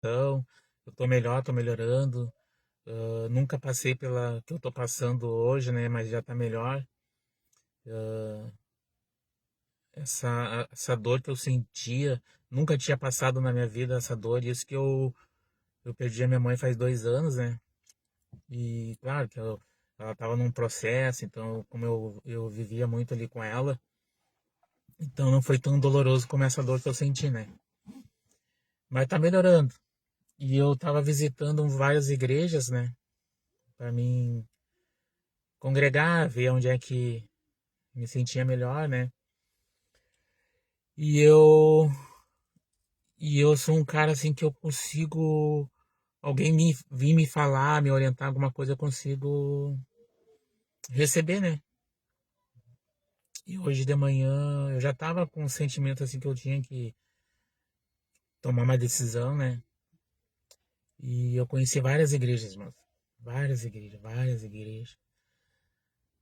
Então, eu tô melhor, tô melhorando. Nunca passei pela que eu tô passando hoje, né? Mas já tá melhor. Ah, essa dor que eu sentia, nunca tinha passado na minha vida essa dor. Isso que eu perdi a minha mãe faz 2 anos, né? E claro que ela tava num processo, então como eu vivia muito ali com ela, então não foi tão doloroso como essa dor que eu senti, né? Mas tá melhorando. E eu tava visitando várias igrejas, né? Pra mim congregar, ver onde é que me sentia melhor, né? E eu e eu sou um cara assim que eu consigo alguém me vir me falar, me orientar alguma coisa, eu consigo receber, né? E hoje de manhã eu já tava com um sentimento assim que eu tinha que tomar uma decisão, né? E eu conheci várias igrejas, mano. Várias igrejas, várias igrejas.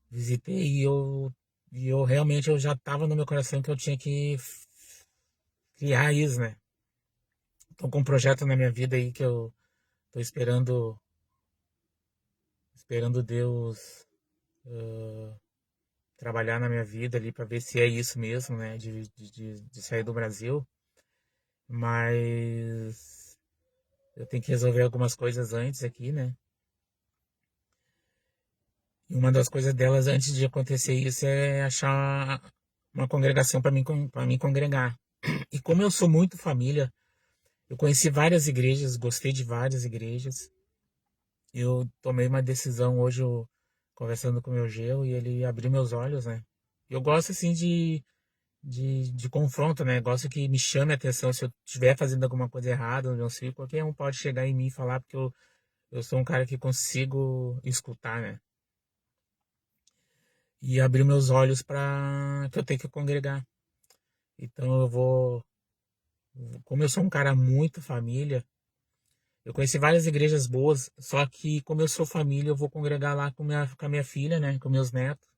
Visitei e eu realmente eu já tava no meu coração que eu tinha que criar isso, né? Tô com um projeto na minha vida aí que eu tô esperando Deus trabalhar na minha vida ali para ver se é isso mesmo, né? De sair do Brasil. Mas eu tenho que resolver algumas coisas antes aqui, né? E uma das coisas delas antes de acontecer isso é achar uma congregação para mim congregar. E como eu sou muito família, eu conheci várias igrejas, gostei de várias igrejas. Eu tomei uma decisão hoje, conversando com o meu genro, e ele abriu meus olhos, né? Eu gosto, assim, de confronto, né? Gosto que me chame a atenção se eu estiver fazendo alguma coisa errada, não sei, qualquer um pode chegar em mim e falar, porque eu sou um cara que consigo escutar, né? E abriu meus olhos para que eu tenho que congregar. Então como eu sou um cara muito família, eu conheci várias igrejas boas, só que como eu sou família, eu vou congregar lá com a minha filha, né? Com meus netos,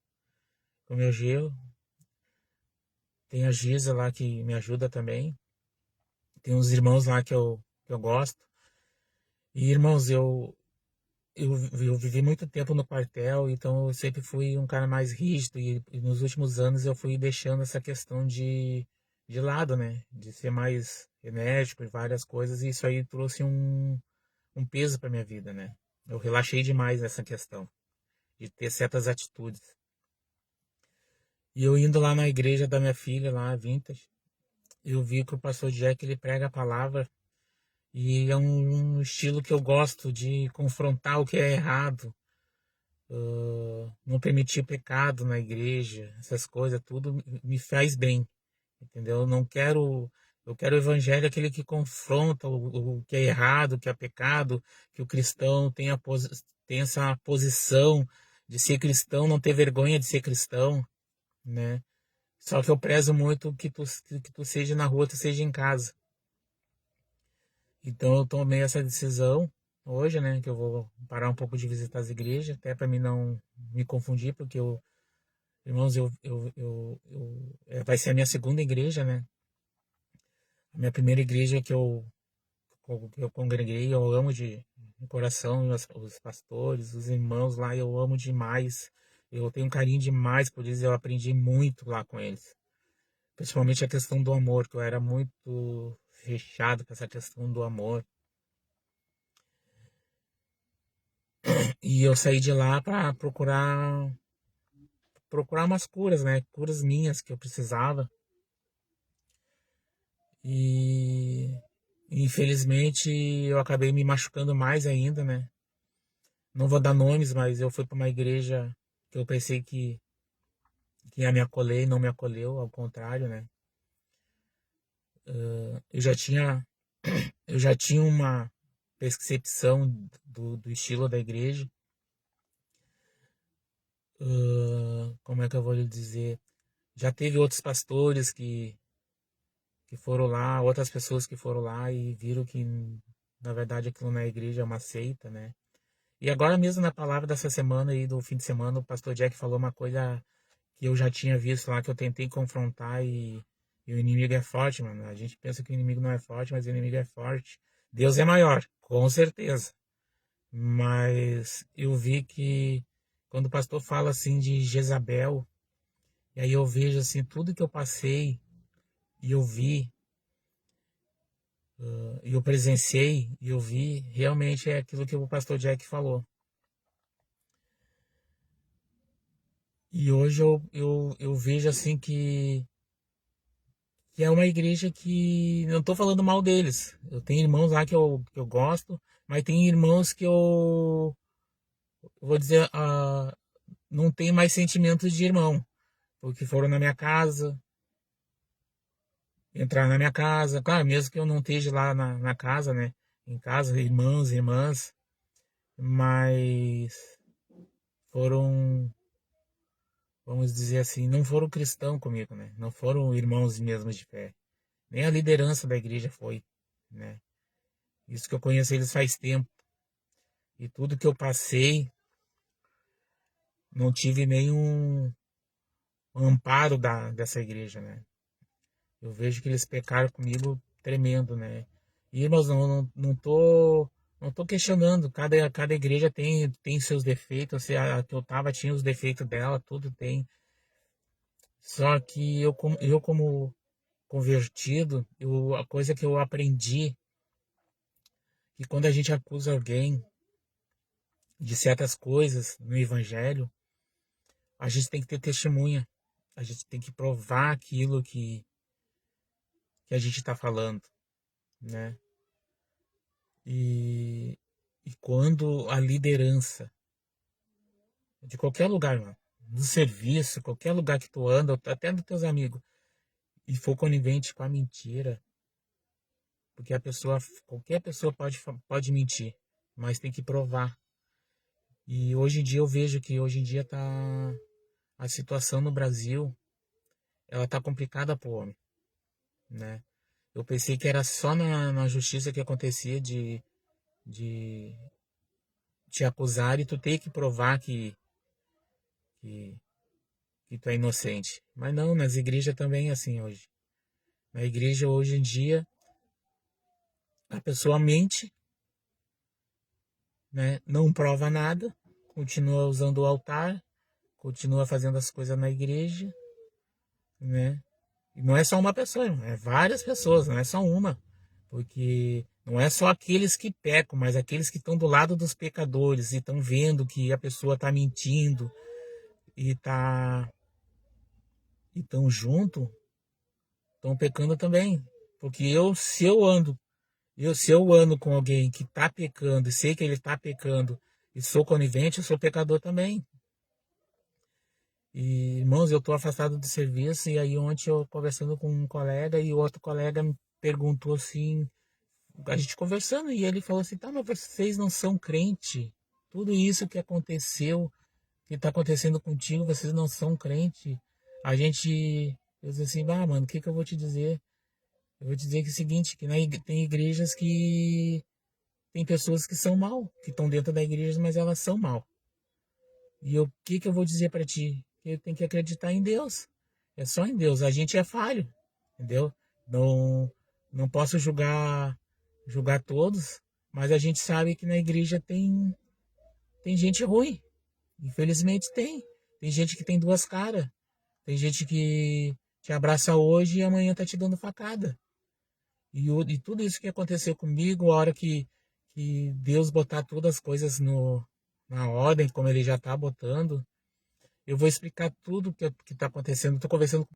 com meu genro. Tem a Giza lá que me ajuda também. Tem uns irmãos lá que eu gosto. E, irmãos, eu vivi muito tempo no quartel, então eu sempre fui um cara mais rígido. E nos últimos anos eu fui deixando essa questão de lado, né? De ser mais enérgico e várias coisas. E isso aí trouxe um peso para minha vida, né? Eu relaxei demais nessa questão de ter certas atitudes. E eu indo lá na igreja da minha filha, lá, Vintage, eu vi que o pastor Jack ele prega a palavra e é um estilo que eu gosto de confrontar o que é errado, não permitir pecado na igreja, essas coisas, tudo me faz bem, entendeu? Eu não quero, eu quero o evangelho aquele que confronta o que é errado, o que é pecado, que o cristão tem essa posição de ser cristão, não ter vergonha de ser cristão, né? Só que eu prezo muito que tu seja na rua, tu seja em casa. Então eu tomei essa decisão hoje, né, que eu vou parar um pouco de visitar as igrejas, até para mim não me confundir, porque irmãos, vai ser a minha segunda igreja, né? A minha primeira igreja que eu congreguei, eu amo de coração, os pastores, os irmãos lá, eu amo demais. Eu tenho um carinho demais por eles, eu aprendi muito lá com eles. Principalmente a questão do amor, que eu era muito fechado com essa questão do amor. E eu saí de lá para procurar umas curas, né? Curas minhas que eu precisava. E infelizmente eu acabei me machucando mais ainda, né? Não vou dar nomes, mas eu fui para uma igreja que eu pensei que ia me acolher e não me acolheu, ao contrário, né? Eu já tinha eu já tinha uma percepção do estilo da igreja. Como é que eu vou lhe dizer? Já teve outros pastores que foram lá, outras pessoas que foram lá e viram que, na verdade, aquilo na igreja é uma seita, né? E agora mesmo na palavra dessa semana aí, do fim de semana, o pastor Jack falou uma coisa que eu já tinha visto lá, que eu tentei confrontar e o inimigo é forte, mano. A gente pensa que o inimigo não é forte, mas o inimigo é forte. Deus é maior, com certeza. Mas eu vi que quando o pastor fala assim de Jezabel, e aí eu vejo assim tudo que eu passei e eu vi, e eu presenciei e eu vi, realmente é aquilo que o pastor Jack falou. E hoje eu vejo assim que é uma igreja que não estou falando mal deles. Eu tenho irmãos lá que eu gosto, mas tem irmãos que eu vou dizer, não tenho mais sentimentos de irmão, porque foram na minha casa, entrar na minha casa, claro, mesmo que eu não esteja lá na casa, né? Em casa, irmãos, irmãs, mas foram, vamos dizer assim, não foram cristãos comigo, né? Não foram irmãos mesmo de fé. Nem a liderança da igreja foi, né? Isso que eu conheço eles faz tempo. E tudo que eu passei, não tive nenhum amparo dessa igreja, né? Eu vejo que eles pecaram comigo tremendo, né? E, irmãos, não tô questionando. Cada igreja tem seus defeitos. Se a que eu tava tinha os defeitos dela, tudo tem. Só que eu como convertido, a coisa que eu aprendi, que quando a gente acusa alguém de certas coisas no evangelho, a gente tem que ter testemunha. A gente tem que provar aquilo que a gente está falando, né? E, e quando a liderança de qualquer lugar, mano, do serviço, qualquer lugar que tu anda, até dos teus amigos, e for conivente com a mentira, porque qualquer pessoa pode mentir, mas tem que provar. E hoje em dia eu vejo que hoje em dia a situação no Brasil, ela tá complicada pro homem, né? Eu pensei que era só na justiça que acontecia de te acusar e tu ter que provar que, que tu é inocente. Mas não, nas igrejas também é assim hoje. Na igreja hoje em dia, a pessoa mente, né? Não prova nada, continua usando o altar, continua fazendo as coisas na igreja, né? E não é só uma pessoa, irmão, é várias pessoas, não é só uma. Porque não é só aqueles que pecam, mas aqueles que estão do lado dos pecadores e estão vendo que a pessoa está mentindo e estão junto, estão pecando também. Porque se eu ando com alguém que está pecando e sei que ele está pecando e sou conivente, eu sou pecador também. E, irmãos, eu estou afastado do serviço e aí ontem eu conversando com um colega e o outro colega me perguntou assim, a gente conversando e ele falou assim, tá, mas vocês não são crente? Tudo isso que aconteceu, que está acontecendo contigo, vocês não são crente? Eu disse assim, mano, o que eu vou te dizer? Eu vou te dizer que é o seguinte, que tem igrejas que tem pessoas que são mal, que estão dentro da igreja, mas elas são mal. E o que eu vou dizer para ti? Que eu tenho que acreditar em Deus. É só em Deus. A gente é falho, entendeu? Não, não posso julgar todos, mas a gente sabe que na igreja tem gente ruim. Infelizmente tem. Tem gente que tem duas caras. Tem gente que te abraça hoje e amanhã tá te dando facada. E tudo isso que aconteceu comigo, a hora que Deus botar todas as coisas na ordem, como Ele já está botando, eu vou explicar tudo que está acontecendo. Estou conversando